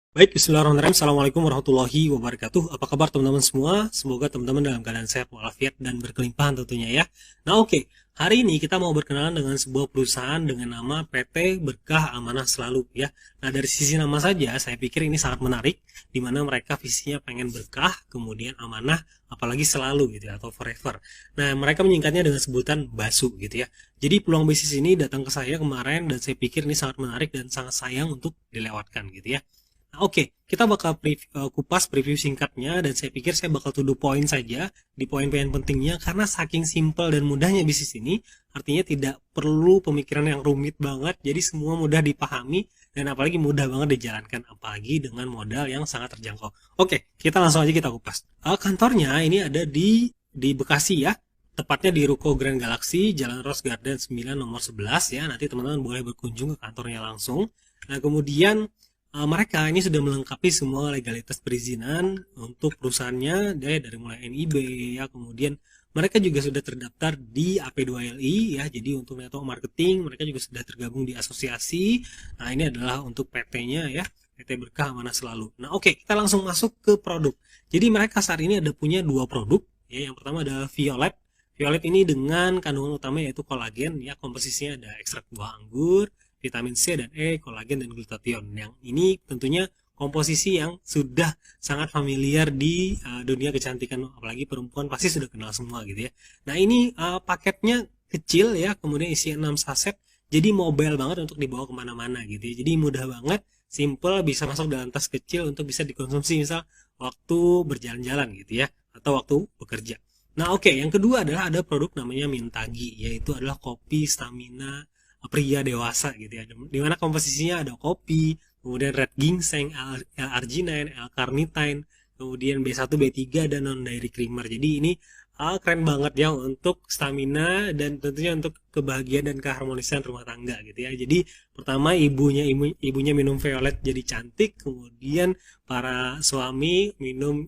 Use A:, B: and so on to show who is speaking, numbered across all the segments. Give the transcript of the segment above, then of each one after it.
A: Baik, bismillahirrahmanirrahim. Assalamualaikum warahmatullahi wabarakatuh. Apa kabar teman-teman semua? Semoga teman-teman dalam keadaan sehat walafiat dan berkelimpahan tentunya ya. Nah oke, hari ini kita mau berkenalan dengan sebuah perusahaan dengan nama PT Berkah Amanah Selalu ya. Nah dari sisi nama saja saya pikir ini sangat menarik, di mana mereka visinya pengen berkah, kemudian amanah, apalagi selalu gitu ya, atau forever. Nah mereka menyingkatnya dengan sebutan BASU gitu ya. Jadi peluang bisnis ini datang ke saya kemarin dan saya pikir ini sangat menarik dan sangat sayang untuk dilewatkan gitu ya. Nah, oke, kita bakal kupas preview singkatnya dan saya pikir saya bakal to the point saja di poin-poin pentingnya karena saking simpel dan mudahnya bisnis ini, artinya tidak perlu pemikiran yang rumit banget, jadi semua mudah dipahami dan apalagi mudah banget dijalankan, apalagi dengan modal yang sangat terjangkau. Oke, kita langsung aja kita kupas. Kantornya ini ada di Bekasi ya, tepatnya di Ruko Grand Galaxy, Jalan Rose Garden 9 nomor 11 ya. Nanti teman-teman boleh berkunjung ke kantornya langsung. Nah, kemudian mereka ini sudah melengkapi semua legalitas perizinan untuk perusahaannya dari mulai NIB ya, kemudian mereka juga sudah terdaftar di AP2LI ya, jadi untuk network marketing mereka juga sudah tergabung di asosiasi. Nah ini adalah untuk PT-nya ya, PT Berkah Amanah Selalu. Nah oke, kita langsung masuk ke produk. Jadi mereka saat ini ada punya dua produk ya, yang pertama adalah Violet. Violet ini dengan kandungan utama yaitu kolagen ya, komposisinya ada ekstrak buah anggur, vitamin C dan E, kolagen dan glutathione. Yang ini tentunya komposisi yang sudah sangat familiar di dunia kecantikan, apalagi perempuan pasti sudah kenal semua gitu ya. Nah ini paketnya kecil ya, kemudian isi 6 saset, jadi mobile banget untuk dibawa kemana-mana gitu ya. Jadi mudah banget, simple, bisa masuk dalam tas kecil untuk bisa dikonsumsi misal waktu berjalan-jalan gitu ya, atau waktu bekerja. Nah oke, yang kedua adalah ada produk namanya Mintagi, yaitu adalah kopi stamina pria dewasa gitu ya, dimana komposisinya ada kopi, kemudian red ginseng, L-arginine, L-carnitine, kemudian B1, B3 dan non dairy creamer. Jadi ini keren banget ya untuk stamina dan tentunya untuk kebahagiaan dan keharmonisan rumah tangga gitu ya. Jadi pertama ibunya minum violet jadi cantik, kemudian para suami minum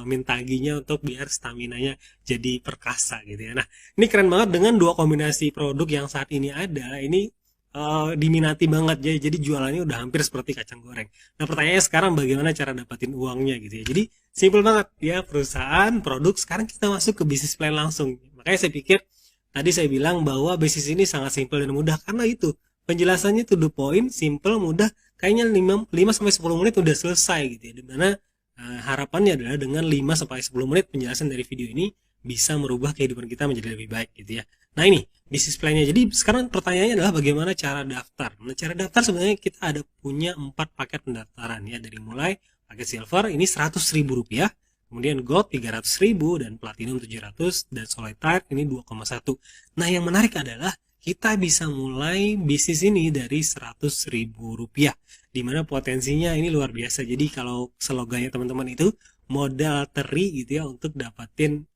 A: mintaginya untuk biar staminanya jadi perkasa gitu ya. Nah ini keren banget dengan dua kombinasi produk yang saat ini ada. Ini diminati banget ya, jadi jualannya udah hampir seperti kacang goreng. Nah pertanyaannya sekarang bagaimana cara dapatin uangnya gitu ya. Jadi simple banget ya, perusahaan produk. Sekarang kita masuk ke bisnis plan langsung. Makanya saya pikir tadi saya bilang bahwa bisnis ini sangat simple dan mudah karena itu penjelasannya to the point, simple, mudah, kayaknya 5 sampai 10 menit udah selesai gitu ya. Dimana harapannya adalah dengan 5 sampai 10 menit penjelasan dari video ini bisa merubah kehidupan kita menjadi lebih baik gitu ya. Nah ini bisnis plan-nya. Jadi sekarang pertanyaannya adalah bagaimana cara daftar. Nah cara daftar sebenarnya kita ada punya 4 paket pendaftaran ya, dari mulai paket silver ini 100.000 rupiah, kemudian gold 300.000 dan platinum 700 dan solitaire ini 2,1. Nah yang menarik adalah kita bisa mulai bisnis ini dari 100.000 rupiah, dimana potensinya ini luar biasa. Jadi kalau slogannya teman-teman itu modal teri gitu ya untuk dapatin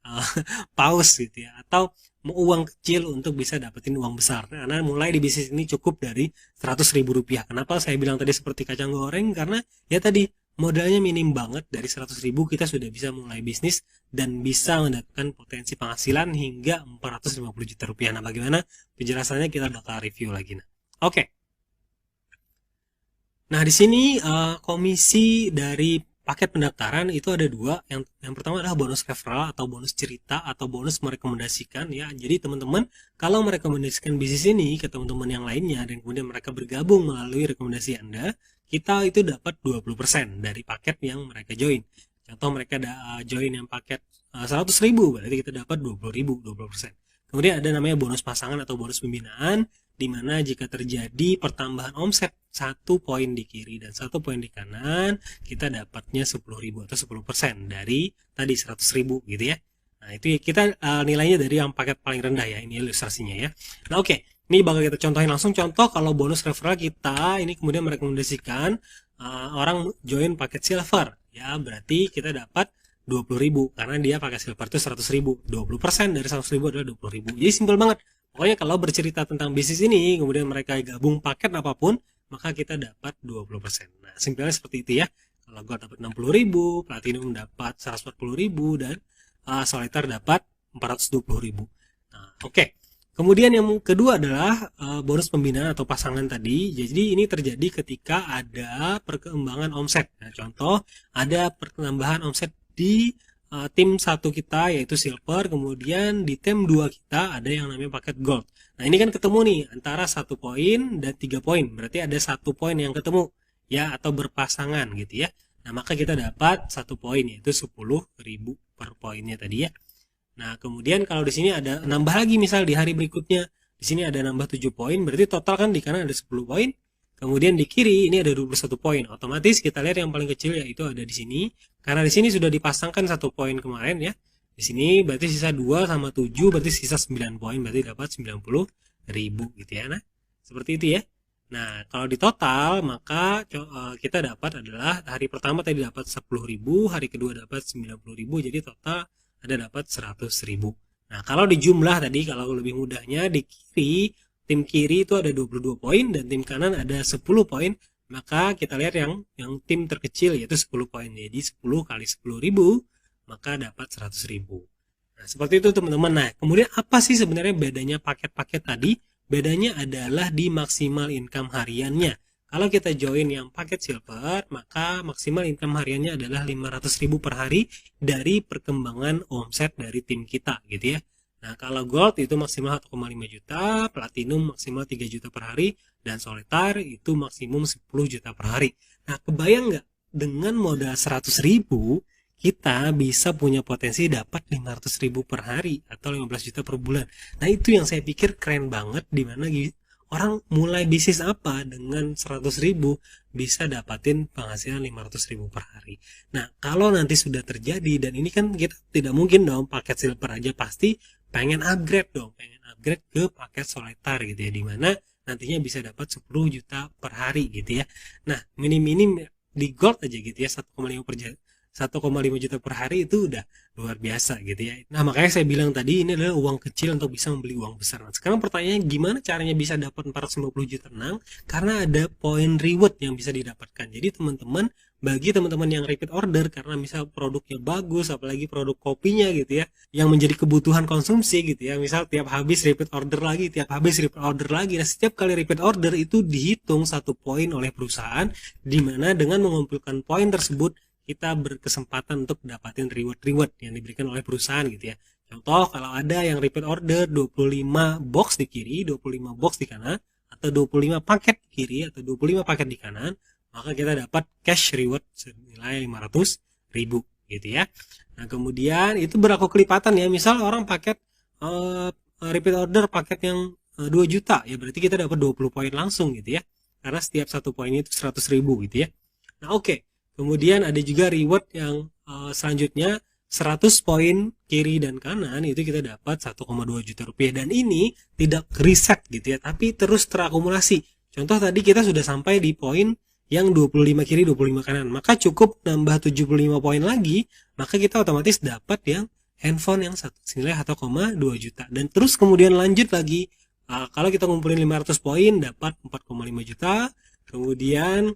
A: paus gitu ya, atau uang kecil untuk bisa dapetin uang besar. Karena mulai di bisnis ini cukup dari 100.000 rupiah. Kenapa saya bilang tadi seperti kacang goreng? Karena ya tadi modalnya minim banget, dari 100.000 kita sudah bisa mulai bisnis dan bisa mendapatkan potensi penghasilan hingga 450 juta rupiah. Nah bagaimana penjelasannya kita bakal review lagi. Nah, oke. Nah, di sini komisi dari paket pendaftaran itu ada dua. Yang pertama adalah bonus referral atau bonus cerita atau bonus merekomendasikan ya. Jadi teman-teman kalau merekomendasikan bisnis ini ke teman-teman yang lainnya dan kemudian mereka bergabung melalui rekomendasi Anda, kita itu dapat 20% dari paket yang mereka join. Contoh mereka ada join yang paket 100.000, berarti kita dapat 20.000, 20%. Kemudian ada namanya bonus pasangan atau bonus pembinaan, di mana jika terjadi pertambahan omset 1 poin di kiri dan 1 poin di kanan, kita dapatnya 10.000 atau 10% dari tadi 100.000 gitu ya. Nah itu kita nilainya dari yang paket paling rendah ya, ini ilustrasinya ya. Nah oke, ini bakal kita contohin langsung. Contoh kalau bonus referral kita ini kemudian merekomendasikan orang join paket silver ya, berarti kita dapat 20.000 karena dia pakai silver itu 100.000, 20% dari 100.000 adalah 20.000. Jadi simpel banget. Pokoknya kalau bercerita tentang bisnis ini, kemudian mereka gabung paket apapun, maka kita dapat 20%. Nah, simpelnya seperti itu ya. Kalau gue dapat 60.000, platinum dapat 140.000, dan solitaire dapat 420.000. Nah, oke. Kemudian yang kedua adalah bonus pembinaan atau pasangan tadi. Jadi ini terjadi ketika ada perkembangan omset. Nah, contoh ada pertambahan omset di tim satu kita yaitu silver, kemudian di tim 2 kita ada yang namanya paket gold. Nah, ini kan ketemu nih antara 1 poin dan 3 poin. Berarti ada 1 poin yang ketemu ya, atau berpasangan gitu ya. Nah, maka kita dapat 1 poin yaitu 10.000 per poinnya tadi ya. Nah, kemudian kalau di sini ada nambah lagi misal di hari berikutnya, di sini ada nambah 7 poin, berarti total kan di kanan ada 10 poin. Kemudian di kiri ini ada 21 poin. Otomatis kita lihat yang paling kecil yaitu ada di sini. Karena di sini sudah dipasangkan 1 poin kemarin ya. Di sini berarti sisa 2 sama 7 berarti sisa 9 poin, berarti dapat 90.000 gitu ya. Nah, seperti itu ya. Nah, kalau di total maka kita dapat adalah hari pertama tadi dapat 10.000, hari kedua dapat 90.000, jadi total ada dapat 100.000. Nah, kalau di jumlah tadi, kalau lebih mudahnya di kiri, tim kiri itu ada 22 poin dan tim kanan ada 10 poin, maka kita lihat yang tim terkecil yaitu 10 poin. Jadi 10 kali 10.000 maka dapat 100.000. Nah, seperti itu teman-teman. Nah, kemudian apa sih sebenarnya bedanya paket-paket tadi? Bedanya adalah di maksimal income hariannya. Kalau kita join yang paket silver, maka maksimal income hariannya adalah 500.000 per hari dari perkembangan omset dari tim kita gitu ya. Nah, kalau gold itu maksimal 1,5 juta, platinum maksimal 3 juta per hari, dan solitaire itu maksimum 10 juta per hari. Nah, kebayang nggak dengan modal 100.000 kita bisa punya potensi dapat 500.000 per hari atau 15 juta per bulan. Nah, itu yang saya pikir keren banget, dimana orang mulai bisnis apa dengan 100.000 bisa dapatin penghasilan 500.000 per hari. Nah, kalau nanti sudah terjadi, dan ini kan kita tidak mungkin dong paket silver aja, pasti pengen upgrade dong, pengen upgrade ke paket solitaire gitu ya, dimana nantinya bisa dapat 10 juta per hari gitu ya. Nah, minim-minim di gold aja gitu ya, 1,5 juta per hari itu udah luar biasa gitu ya. Nah, makanya saya bilang tadi ini adalah uang kecil untuk bisa membeli uang besar. Nah, sekarang pertanyaannya gimana caranya bisa dapat 450 juta tenang? Karena ada poin reward yang bisa didapatkan. Jadi teman-teman, bagi teman-teman yang repeat order karena misal produknya bagus, apalagi produk kopinya gitu ya, yang menjadi kebutuhan konsumsi gitu ya. Misal tiap habis repeat order lagi, tiap habis repeat order lagi. Nah, setiap kali repeat order itu dihitung 1 poin oleh perusahaan, di mana dengan mengumpulkan poin tersebut kita berkesempatan untuk dapatin reward yang diberikan oleh perusahaan gitu ya. Contoh, kalau ada yang repeat order 25 box di kiri, 25 box di kanan, atau 25 paket di kiri, atau 25 paket di kanan, maka kita dapat cash reward senilai 500.000 gitu ya. Nah, kemudian itu berlaku kelipatan ya. Misal orang paket repeat order paket yang 2 juta, ya berarti kita dapat 20 poin langsung gitu ya. Karena setiap 1 poin itu 100.000 gitu ya. Nah, oke. Kemudian ada juga reward yang selanjutnya 100 poin kiri dan kanan itu kita dapat 1,2 juta rupiah, dan ini tidak reset gitu ya, tapi terus terakumulasi. Contoh tadi kita sudah sampai di poin yang 25 kiri 25 kanan, maka cukup nambah 75 poin lagi, maka kita otomatis dapat yang handphone yang senilai 1,2 juta, dan terus kemudian lanjut lagi. Kalau kita ngumpulin 500 poin dapat 4,5 juta, kemudian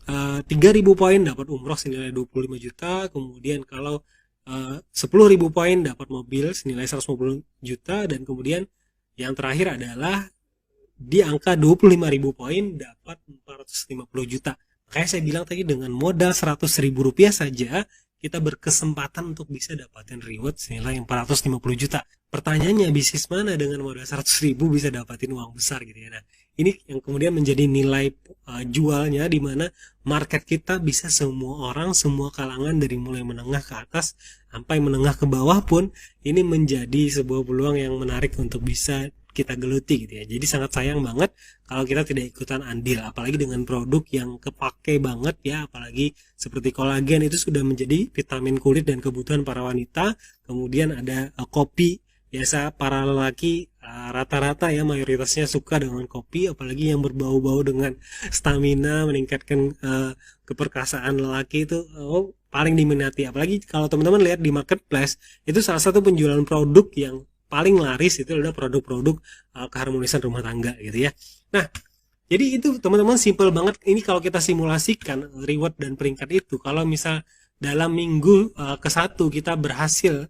A: 3.000 poin dapat umroh senilai 25 juta, kemudian kalau 10.000 poin dapat mobil senilai 150 juta, dan kemudian yang terakhir adalah di angka 25.000 poin dapat 450 juta. Makanya saya bilang tadi dengan modal 100.000 rupiah saja kita berkesempatan untuk bisa dapatin reward senilai 450 juta. Pertanyaannya, bisnis mana dengan modal 100.000 bisa dapatin uang besar gitu ya. Nah, ini yang kemudian menjadi nilai jualnya, di mana market kita bisa semua orang, semua kalangan, dari mulai menengah ke atas sampai menengah ke bawah pun ini menjadi sebuah peluang yang menarik untuk bisa kita geluti gitu ya. Jadi sangat sayang banget kalau kita tidak ikutan andil, apalagi dengan produk yang kepake banget ya, apalagi seperti kolagen itu sudah menjadi vitamin kulit dan kebutuhan para wanita. Kemudian ada kopi, biasa para lelaki rata-rata ya mayoritasnya suka dengan kopi, apalagi yang berbau-bau dengan stamina, meningkatkan keperkasaan lelaki itu paling diminati. Apalagi kalau teman-teman lihat di marketplace, itu salah satu penjualan produk yang paling laris itu adalah produk-produk keharmonisan rumah tangga gitu ya. Nah, jadi itu teman-teman simple banget. Ini kalau kita simulasikan reward dan peringkat itu, kalau misal dalam minggu ke-1 kita berhasil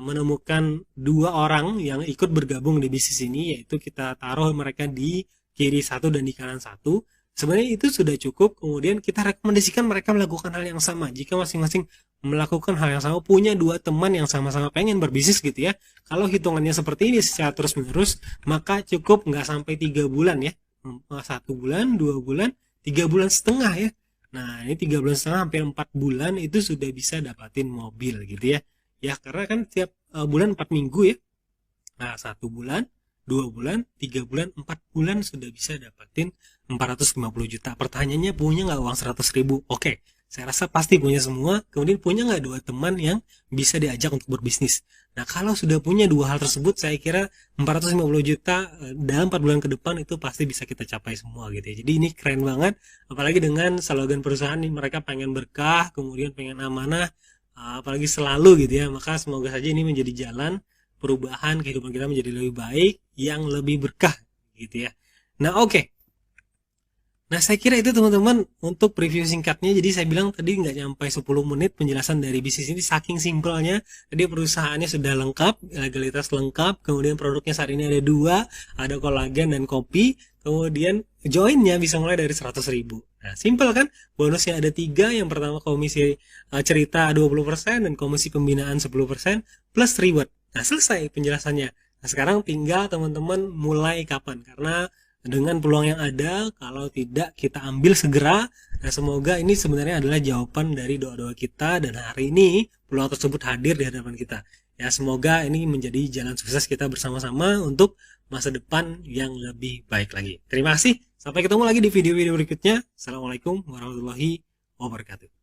A: menemukan 2 orang yang ikut bergabung di bisnis ini, yaitu kita taruh mereka di kiri satu dan di kanan satu. Sebenarnya itu sudah cukup. Kemudian kita rekomendasikan mereka melakukan hal yang sama. Jika masing-masing melakukan hal yang sama, punya 2 teman yang sama-sama pengen berbisnis gitu ya. Kalau hitungannya seperti ini secara terus-menerus, maka cukup nggak sampai 3 bulan ya. 1 bulan, 2 bulan, 3 bulan setengah ya. Nah, ini 3 bulan setengah, hampir 4 bulan itu sudah bisa dapatin mobil gitu ya. Ya, karena kan tiap bulan 4 minggu ya. Nah, 1 bulan, 2 bulan, 3 bulan, 4 bulan sudah bisa dapatin 450 juta. Pertanyaannya, punya nggak uang 100 ribu? Oke, saya rasa pasti punya semua. Kemudian punya nggak 2 teman yang bisa diajak untuk berbisnis? Nah, kalau sudah punya 2 hal tersebut, saya kira 450 juta dalam 4 bulan ke depan itu pasti bisa kita capai semua gitu ya. Jadi ini keren banget. Apalagi dengan slogan perusahaan ini, mereka pengen berkah, kemudian pengen amanah, apalagi selalu gitu ya. Maka semoga saja ini menjadi jalan perubahan kehidupan kita menjadi lebih baik, yang lebih berkah gitu ya. Nah, oke. Nah, saya kira itu teman-teman untuk preview singkatnya. Jadi saya bilang tadi nggak nyampe 10 menit penjelasan dari bisnis ini, saking simpelnya. Tadi perusahaannya sudah lengkap, legalitas lengkap, kemudian produknya saat ini ada 2, ada kolagen dan kopi, kemudian joinnya bisa mulai dari 100 ribu. Nah, simpel kan? Bonusnya ada 3, yang pertama komisi cerita 20% dan komisi pembinaan 10% plus reward. Nah, selesai penjelasannya. Nah, sekarang tinggal teman-teman mulai kapan, karena dengan peluang yang ada, kalau tidak kita ambil segera. Nah, semoga ini sebenarnya adalah jawaban dari doa-doa kita, dan hari ini peluang tersebut hadir di hadapan kita. Ya, semoga ini menjadi jalan sukses kita bersama-sama untuk masa depan yang lebih baik lagi. Terima kasih. Sampai ketemu lagi di video-video berikutnya. Assalamualaikum warahmatullahi wabarakatuh.